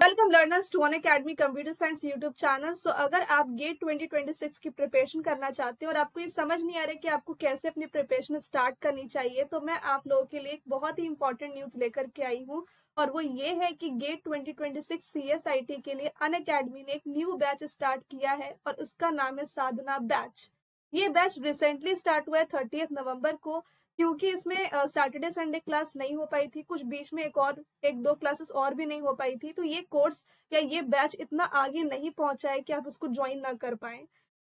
Welcome learners to Unacademy computer science YouTube channel. So अगर आप gate 2026 की preparation करना चाहते हैं और आपको ये समझ नहीं आ रहा है कि आपको कैसे अपनी प्रिपरेशन स्टार्ट करनी चाहिए, तो मैं आप लोगों के लिए एक बहुत ही इंपॉर्टेंट न्यूज लेकर के आई हूँ। और वो ये है कि गेट 2026 CSIT के लिए अनअकैडमी ने एक न्यू बैच स्टार्ट किया है और उसका नाम है साधना बैच। ये बैच रिसेंटली स्टार्ट हुआ है 30 नवंबर को। क्योंकि इसमें सैटरडे संडे क्लास नहीं हो पाई थी, कुछ बीच में एक दो क्लासेस और भी नहीं हो पाई थी, तो ये कोर्स या ये बैच इतना आगे नहीं पहुंचा है कि आप उसको ज्वाइन ना कर पाए।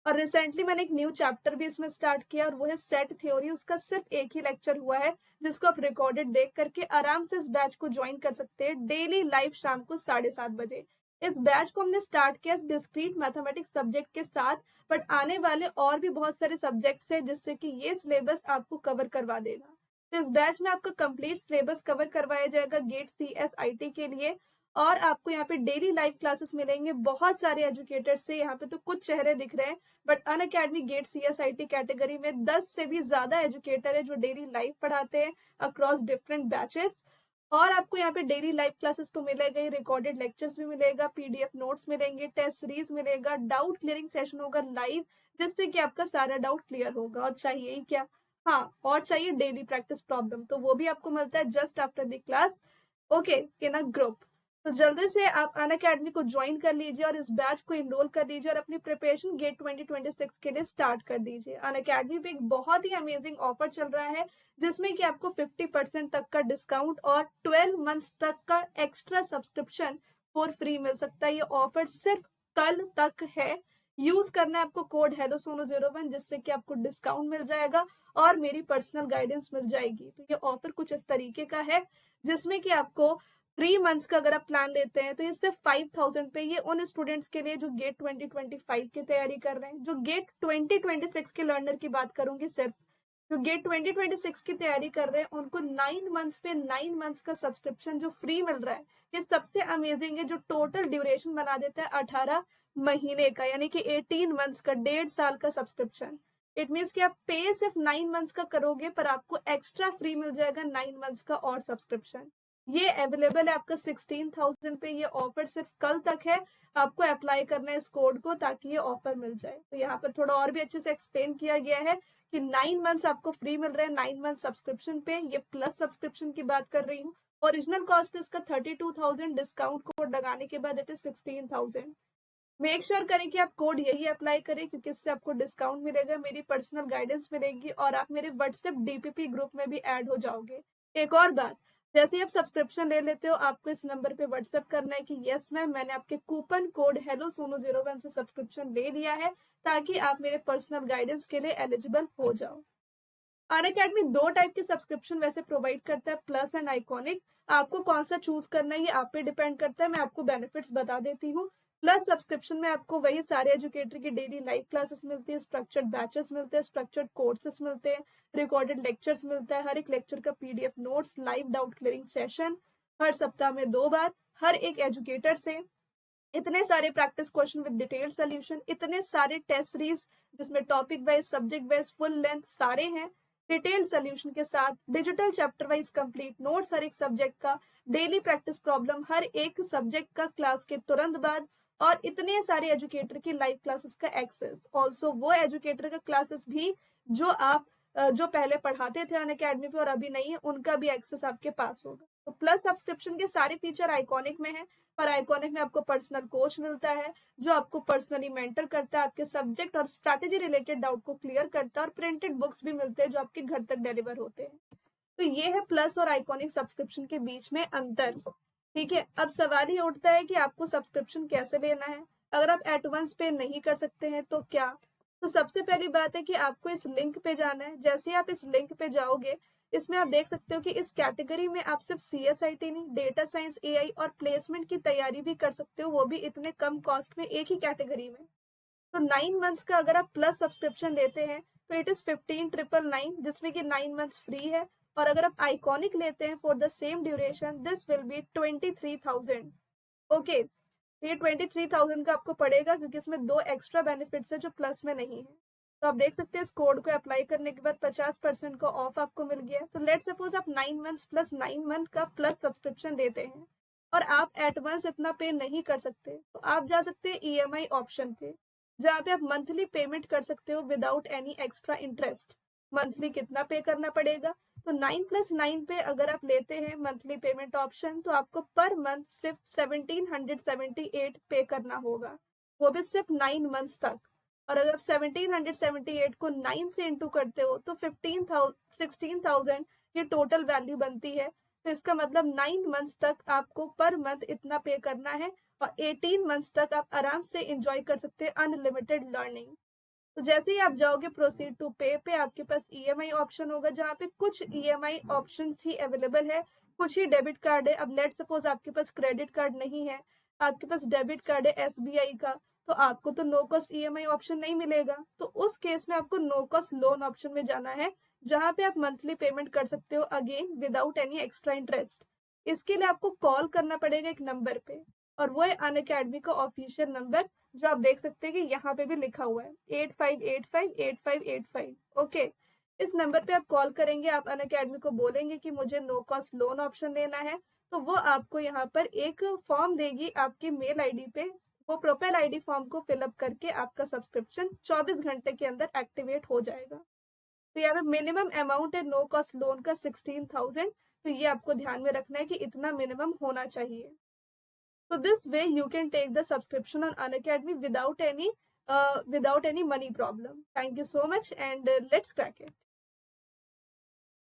और रिसेंटली मैंने एक न्यू चैप्टर भी इसमें स्टार्ट किया और वो है सेट थ्योरी। उसका सिर्फ एक ही लेक्चर हुआ है, जिसको आप रिकॉर्डेड देख करके आराम से इस बैच को ज्वाइन कर सकते हैं डेली लाइव शाम को 7:30 बजे। इस बैच को हमने स्टार्ट किया डिस्क्रीट मैथमेटिक्स सब्जेक्ट के साथ, बट आने वाले और भी बहुत सारे सब्जेक्ट्स हैं जिससे कि ये सिलेबस आपको कवर करवा देगा। तो इस बैच में आपका कंप्लीट सिलेबस कवर करवाया जाएगा गेट CSIT के लिए। और आपको यहाँ पे डेली लाइव क्लासेस मिलेंगे बहुत सारे एजुकेटर से। यहाँ पे तो कुछ चेहरे दिख रहे हैं, but Unacademy GATE CSIT category में 10 से भी ज्यादा एजुकेटर है जो डेली लाइव पढ़ाते हैं अक्रॉस डिफरेंट बैचेस। और आपको यहाँ पे डेली लाइव क्लासेस तो मिलेगा ही, रिकॉर्डेड लेक्चर्स भी मिलेगा, PDF नोट्स मिलेंगे, टेस्ट सीरीज मिलेगा, डाउट क्लियरिंग सेशन होगा लाइव, जिससे कि आपका सारा डाउट क्लियर होगा। और चाहिए ही क्या, हाँ, और चाहिए डेली प्रैक्टिस प्रॉब्लम, तो वो भी आपको मिलता है just after the class, okay, in a group. तो जल्दी से आप अनअकैडमी को ज्वाइन कर लीजिए और इस बैच को इनरोल कर लीजिए और अपनी प्रिपरेशन गेट 2026 के लिए स्टार्ट कर दीजिए। अनअकैडमी पे एक बहुत ही अमेजिंग ऑफर चल रहा है, जिसमें कि आपको 50% तक का डिस्काउंट और 12 मंथ्स तक का एक्स्ट्रा सब्सक्रिप्शन फॉर फ्री मिल सकता है। ये ऑफर सिर्फ कल तक है। यूज करना है आपको कोड हेलो सोनो 01, जिससे कि आपको डिस्काउंट मिल जाएगा और मेरी पर्सनल गाइडेंस मिल जाएगी। तो ये ऑफर कुछ इस तरीके का है, जिसमें कि आपको 3 मंथ्स का अगर आप प्लान लेते हैं तो ये सिर्फ 5000 पे। ये उन स्टूडेंट्स के लिए जो गेट 2025 की तैयारी कर रहे हैं। जो गेट 2026 के लर्नर की बात करूंगी, सिर्फ जो गेट 2026 की तैयारी कर रहे हैं उनको 9 मंथ्स पे 9 मंथ्स का सब्सक्रिप्शन जो फ्री मिल रहा है, ये सबसे अमेजिंग है, जो टोटल ड्यूरेशन बना देता है 18 महीने का, यानी कि 18 मंथ्स का, 1.5 साल का सब्सक्रिप्शन। इट मीन्स कि आप पे सिर्फ 9 मंथ्स का करोगे, पर आपको एक्स्ट्रा फ्री मिल जाएगा 9 मंथ्स का और सब्सक्रिप्शन। ये अवेलेबल है आपका 16,000 पे। ये ऑफर सिर्फ कल तक है। आपको अप्लाई करना है इस कोड को ताकि ये ऑफर मिल जाए। तो यहाँ पर थोड़ा और भी अच्छे से एक्सप्लेन किया गया है कि 9 मंथ्स आपको फ्री मिल रहे हैं 9 मंथ सब्सक्रिप्शन पे। ये प्लस सब्सक्रिप्शन की बात कर रही हूँ। ओरिजिनल कॉस्ट इसका 32,000, डिस्काउंट कोड लगाने के बाद इट इज 16,000। मेक श्योर करें कि आप कोड यही अप्लाई करें, क्योंकि इससे आपको डिस्काउंट मिलेगा, मेरी पर्सनल गाइडेंस मिलेगी और आप मेरे व्हाट्सएप DPP ग्रुप में भी ऐड हो जाओगे। एक और बात, जैसे ही आप सब्सक्रिप्शन ले लेते हो, आपको इस नंबर पे व्हाट्सएप करना है कि यस मैम, मैंने आपके कूपन कोड हेलो सोनो 01 से सब्सक्रिप्शन ले लिया है, ताकि आप मेरे पर्सनल गाइडेंस के लिए एलिजिबल हो जाओ। अनअकैडमी 2 टाइप के सब्सक्रिप्शन वैसे प्रोवाइड करता है, प्लस एंड आइकॉनिक। आपको कौन सा चूज करना है ये आप पे डिपेंड करता है। मैं आपको बेनिफिट्स बता देती हूँ। प्लस सब्सक्रिप्शन में आपको वही सारे एजुकेटर की डेली लाइव क्लासेस मिलती है, स्ट्रक्चर्ड बैचेस मिलते हैं, स्ट्रक्चर्ड कोर्सेस मिलते हैं, रिकॉर्डेड लेक्चर्स मिलता है, हर एक लेक्चर का PDF notes, live doubt clearing session हर सप्ताह में 2 बार, हर एक एजुकेटर से इतने सारे practice question with detail solution, इतने सारे टेस्ट सीरीज जिसमें topic wise, subject wise, full length सारे हैं, डिटेल सोल्यूशन के साथ, digital chapter wise complete notes हर एक सब्जेक्ट का, डेली प्रैक्टिस प्रॉब्लम हर एक सब्जेक्ट का क्लास के तुरंत बाद, और इतने सारे एजुकेटर की लाइव क्लासेस का एक्सेस। ऑल्सो वो एजुकेटर का क्लासेस भी जो आप जो पहले पढ़ाते थे अनअकैडमी पे और अभी नहीं है, उनका भी एक्सेस आपके पास होगा। तो प्लस सब्सक्रिप्शन के सारे फीचर आइकॉनिक में है, पर आइकॉनिक में आपको पर्सनल कोच मिलता है जो आपको पर्सनली मेंटर करता है, आपके सब्जेक्ट और स्ट्रैटेजी रिलेटेड डाउट को क्लियर करता है, और प्रिंटेड बुक्स भी मिलते हैं जो आपके घर तक डिलीवर होते हैं। तो ये है प्लस और आइकॉनिक सब्सक्रिप्शन के बीच में अंतर। ठीक है, अब सवाल ही उठता है कि आपको सब्सक्रिप्शन कैसे लेना है। अगर आप एट वंस पे नहीं कर सकते हैं तो क्या। तो सबसे पहली बात है कि आपको इस लिंक पे जाना है। जैसे ही आप इस लिंक पे जाओगे, इसमें आप देख सकते हो कि इस कैटेगरी में आप सिर्फ CSIT नहीं, डेटा साइंस, AI और प्लेसमेंट की तैयारी भी कर सकते हो, वो भी इतने कम कॉस्ट में एक ही कैटेगरी में। तो 9 मंथ्स का अगर आप प्लस सब्सक्रिप्शन लेते हैं तो इट इज 15,999, जिसमें कि 9 मंथ्स फ्री है। और अगर आप आइकॉनिक लेते हैं for the same duration, this will be 23,000। Okay, ये 23,000 का आपको पड़ेगा, क्योंकि इसमें 2 एक्स्ट्रा बेनिफिट्स है जो प्लस में नहीं है। तो आप देख सकते हैं इस कोड को अप्लाई करने के बाद 50% का ऑफ आपको मिल गया। तो लेट सपोज आप 9 मंथ्स प्लस 9 मंथ का प्लस सब्सक्रिप्शन लेते हैं, और आप एट वंस इतना पे नहीं कर सकते, तो आप जा सकते हैं ईएमआई ऑप्शन पे, जहाँ पे आप मंथली पेमेंट कर सकते हो without any extra interest. Monthly कितना पे करना पड़ेगा, तो 9+9 पे अगर आप लेते हैं मंथली पेमेंट ऑप्शन, तो आपको पर मंथ सिर्फ 1778 पे करना होगा, वो भी सिर्फ 9 मंथ्स तक। और अगर आप 1778 को 9 से इंटू करते हो तो 16,000 ये टोटल वैल्यू बनती है। तो इसका मतलब 9 मंथ्स तक आपको पर मंथ इतना पे करना है, और 18 मंथ्स तक आप आराम से इंजॉय कर सकते हैं अनलिमिटेड लर्निंग। तो जैसे ही आप जाओगे प्रोसीड टू पे आपके पास ईएमआई ऑप्शन होगा, जहाँ पे कुछ ईएमआई ऑप्शंस ही अवेलेबल है, कुछ ही डेबिट कार्ड है। अब लेट सपोज आपके पास क्रेडिट कार्ड नहीं है, आपके पास डेबिट कार्ड है एसबीआई का, तो आपको तो नो कॉस्ट ईएमआई ऑप्शन नहीं मिलेगा। तो उस केस में आपको नो कॉस्ट लोन ऑप्शन में जाना है, जहाँ पे आप मंथली पेमेंट कर सकते हो again without any extra interest. इसके लिए आपको कॉल करना पड़ेगा एक नंबर पे, और वो है अनअकैडमी का ऑफिशियल नंबर, जो आप देख सकते हैं कि यहाँ पे भी लिखा हुआ है 85858585। ओके, इस नंबर पे आप कॉल करेंगे, आप अनअकैडमी को बोलेंगे कि मुझे नो कॉस्ट लोन ऑप्शन लेना है, तो वो आपको यहाँ पर एक फॉर्म देगी आपके मेल आईडी पे। वो प्रोफाइल आईडी फॉर्म को फिलअप करके आपका सब्सक्रिप्शन 24 घंटे के अंदर एक्टिवेट हो जाएगा। तो यहाँ पे मिनिमम अमाउंट है नो कॉस्ट लोन का 16,000, तो ये आपको ध्यान में रखना है कि इतना मिनिमम होना चाहिए। So this way you can take the subscription on Unacademy without any money problem. Thank you so much, and let's crack it.